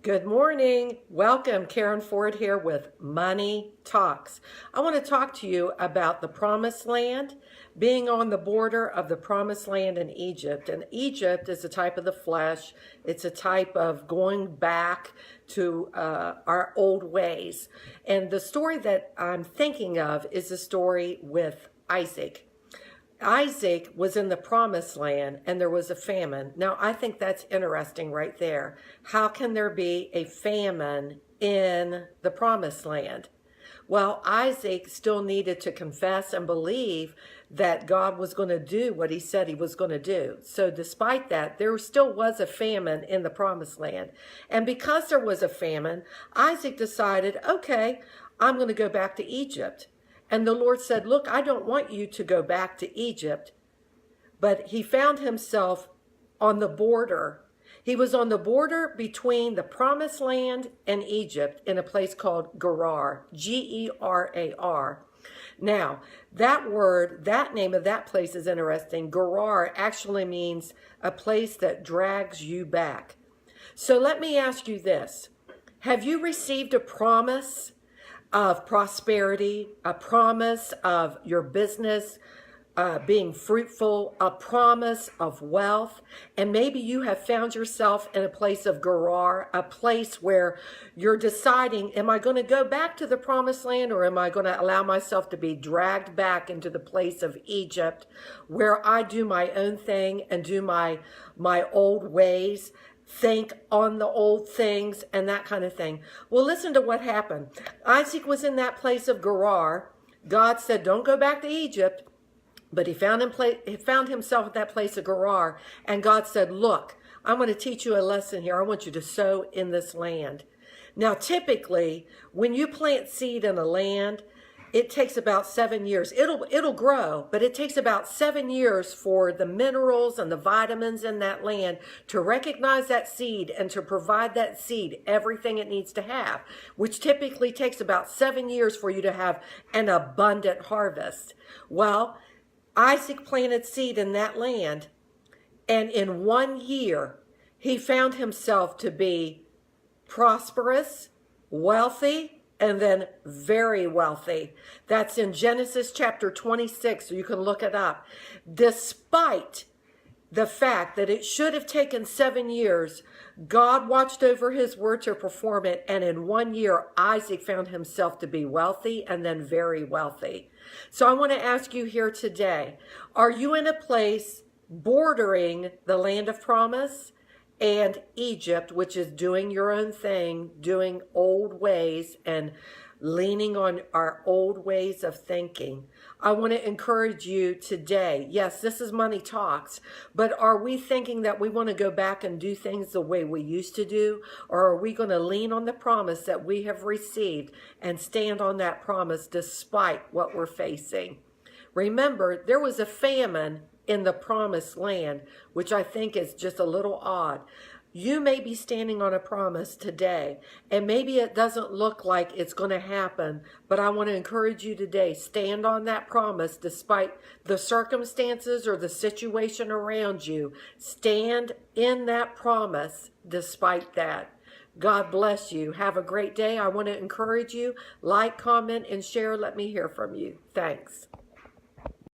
Good morning. Welcome. Karen Ford here with Money Talks. I want to talk to you about the Promised Land, being on the border of the Promised Land in Egypt. And Egypt is a type of the flesh. It's a type of going back to our old ways. And the story that I'm thinking of is the story with Isaac. Isaac was in the promised land and there was a famine. Now, I think that's interesting right there. How can there be a famine in the promised land? Well, Isaac still needed to confess and believe that God was going to do what he said he was going to do. So despite that, there still was a famine in the promised land. And because there was a famine, Isaac decided, okay, I'm going to go back to Egypt. And the Lord said, look, I don't want you to go back to Egypt. But he found himself on the border. He was on the border between the Promised Land and Egypt in a place called Gerar, Gerar. Now, that name of that place is interesting. Gerar actually means a place that drags you back. So let me ask you this. Have you received a promise of prosperity, a promise of your business being fruitful, a promise of wealth, and maybe you have found yourself in a place of Gerar, a place where you're deciding, am I going to go back to the promised land, or am I going to allow myself to be dragged back into the place of Egypt where I do my own thing and do my old ways, think on the old things and that kind of thing? Well, listen to what happened. Isaac was in that place of Gerar. God said, don't go back to Egypt. But he found himself at that place of Gerar. And God said, look, I'm going to teach you a lesson here. I want you to sow in this land. Now, typically, when you plant seed in a land, it takes about 7 years. It'll grow, but it takes about 7 years for the minerals and the vitamins in that land to recognize that seed and to provide that seed everything it needs to have, which typically takes about 7 years for you to have an abundant harvest. Well, Isaac planted seed in that land, and in 1 year, he found himself to be prosperous, wealthy, and then very wealthy. That's in Genesis chapter 26, so you can look it up. Despite the fact that it should have taken 7 years, God watched over his word to perform it, and in 1 year, Isaac found himself to be wealthy and then very wealthy. So I want to ask you here today, are you in a place bordering the land of promise and Egypt, which is doing your own thing, doing old ways and leaning on our old ways of thinking? I want to encourage you today. Yes, this is Money Talks, but are we thinking that we want to go back and do things the way we used to do? Or are we going to lean on the promise that we have received and stand on that promise despite what we're facing? Remember, there was a famine in the promised land, which I think is just a little odd. You may be standing on a promise today, and maybe it doesn't look like it's going to happen, but I want to encourage you today, stand on that promise despite the circumstances or the situation around you. Stand in that promise despite that. God bless you. Have a great day. I want to encourage you. Like, comment, and share. Let me hear from you. Thanks.